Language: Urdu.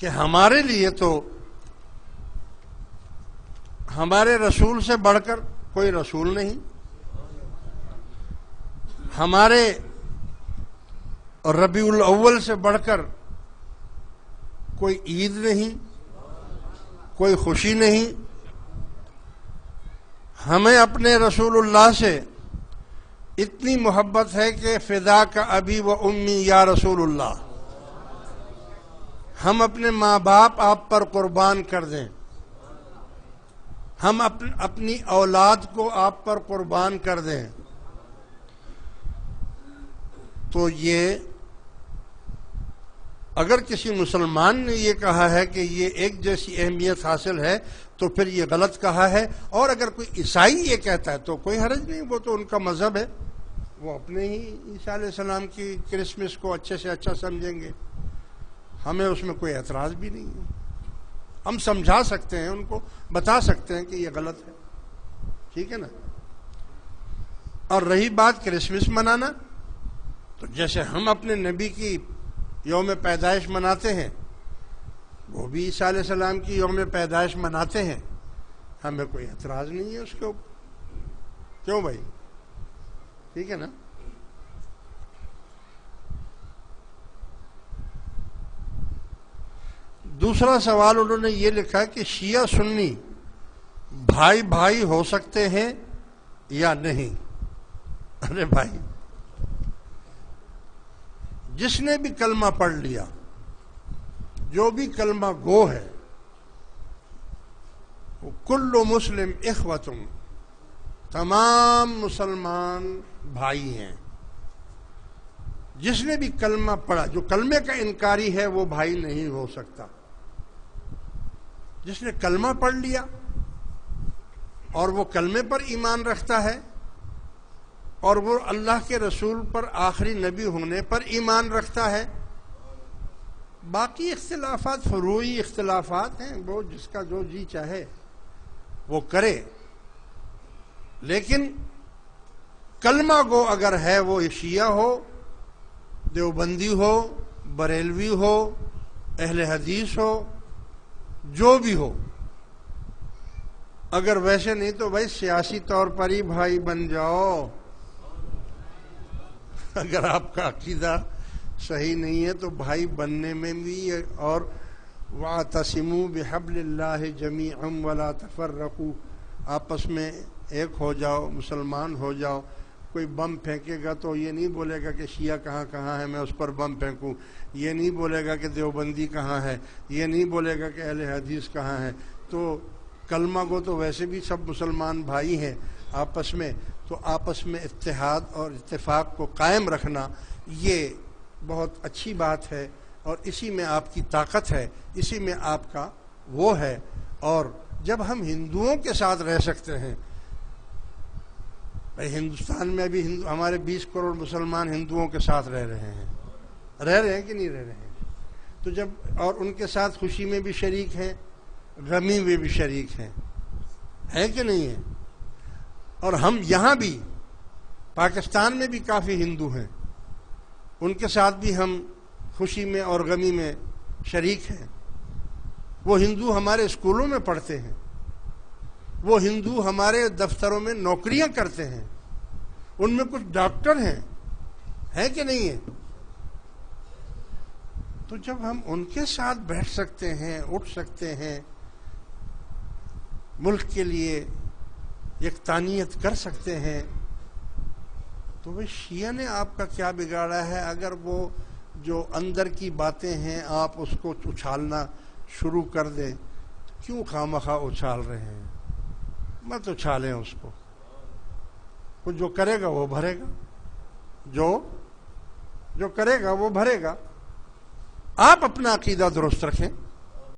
کہ ہمارے لیے تو ہمارے رسول سے بڑھ کر کوئی رسول نہیں، ہمارے ربیع الاول سے بڑھ کر کوئی عید نہیں، کوئی خوشی نہیں. ہمیں اپنے رسول اللہ سے اتنی محبت ہے کہ فدا کا ابی و امی یا رسول اللہ، ہم اپنے ماں باپ آپ پر قربان کر دیں، ہم اپنی اولاد کو آپ پر قربان کر دیں. تو یہ اگر کسی مسلمان نے یہ کہا ہے کہ یہ ایک جیسی اہمیت حاصل ہے تو پھر یہ غلط کہا ہے. اور اگر کوئی عیسائی یہ کہتا ہے تو کوئی حرج نہیں، وہ تو ان کا مذہب ہے، وہ اپنے ہی عیسیٰ علیہ السلام کی کرسمس کو اچھے سے اچھا سمجھیں گے، ہمیں اس میں کوئی اعتراض بھی نہیں ہے. ہم سمجھا سکتے ہیں، ان کو بتا سکتے ہیں کہ یہ غلط ہے، ٹھیک ہے نا. اور رہی بات کرسمس منانا، تو جیسے ہم اپنے نبی کی یوم پیدائش مناتے ہیں، وہ بھی عیسیٰ علیہ السلام کی یوم پیدائش مناتے ہیں، ہمیں کوئی اعتراض نہیں ہے اس کے اوپر. کیوں بھائی؟ ٹھیک ہے نا. دوسرا سوال انہوں نے یہ لکھا کہ شیعہ سنی بھائی بھائی ہو سکتے ہیں یا نہیں؟ ارے بھائی، جس نے بھی کلمہ پڑھ لیا، جو بھی کلمہ گو ہے، وہ کل مسلم اخوتم، تمام مسلمان بھائی ہیں. جس نے بھی کلمہ پڑھا، جو کلمے کا انکاری ہے وہ بھائی نہیں ہو سکتا. جس نے کلمہ پڑھ لیا اور وہ کلمے پر ایمان رکھتا ہے اور وہ اللہ کے رسول پر آخری نبی ہونے پر ایمان رکھتا ہے. باقی اختلافات فروعی اختلافات ہیں، وہ جس کا جو جی چاہے وہ کرے، لیکن کلمہ گو اگر ہے، وہ شیعہ ہو، دیوبندی ہو، بریلوی ہو، اہل حدیث ہو، جو بھی ہو. اگر ویسے نہیں تو بھائی سیاسی طور پر ہی بھائی بن جاؤ. اگر آپ کا عقیدہ صحیح نہیں ہے تو بھائی بننے میں بھی، اور وَاعْتَصِمُوا بِحَبْلِ اللَّهِ جَمِيعًا وَلَا تَفَرَّقُوا، آپس میں ایک ہو جاؤ، مسلمان ہو جاؤ. کوئی بم پھینکے گا تو یہ نہیں بولے گا کہ شیعہ کہاں کہاں ہے میں اس پر بم پھینکوں، یہ نہیں بولے گا کہ دیوبندی کہاں ہے، یہ نہیں بولے گا کہ اہل حدیث کہاں ہے. تو کلمہ گو تو ویسے بھی سب مسلمان بھائی ہیں آپس میں. تو آپس میں اتحاد اور اتفاق کو قائم رکھنا یہ بہت اچھی بات ہے، اور اسی میں آپ کی طاقت ہے، اسی میں آپ کا وہ ہے. اور جب ہم ہندوؤں کے ساتھ رہ سکتے ہیں، بھائی ہندوستان میں ابھی ہمارے 20 کروڑ مسلمان ہندوؤں کے ساتھ رہ رہے ہیں کہ نہیں رہ رہے ہیں؟ تو جب اور ان کے ساتھ خوشی میں بھی شریک ہیں، غمی میں بھی شریک ہیں، ہے کہ نہیں ہے؟ اور ہم یہاں بھی پاکستان میں بھی کافی ہندو ہیں، ان کے ساتھ بھی ہم خوشی میں اور غمی میں شریک ہیں. وہ ہندو ہمارے اسکولوں میں پڑھتے ہیں، وہ ہندو ہمارے دفتروں میں نوکریاں کرتے ہیں، ان میں کچھ ڈاکٹر ہیں، ہے کہ نہیں ہے؟ تو جب ہم ان کے ساتھ بیٹھ سکتے ہیں، اٹھ سکتے ہیں، ملک کے لیے یکتانیت کر سکتے ہیں، تو وہ شیعہ نے آپ کا کیا بگاڑا ہے؟ اگر وہ جو اندر کی باتیں ہیں آپ اس کو اچھالنا شروع کر دیں، تو کیوں خواہ اچھال رہے ہیں؟ مت اچھالیں اس کو. وہ جو کرے گا وہ بھرے گا، جو کرے گا وہ بھرے گا. آپ اپنا عقیدہ درست رکھیں.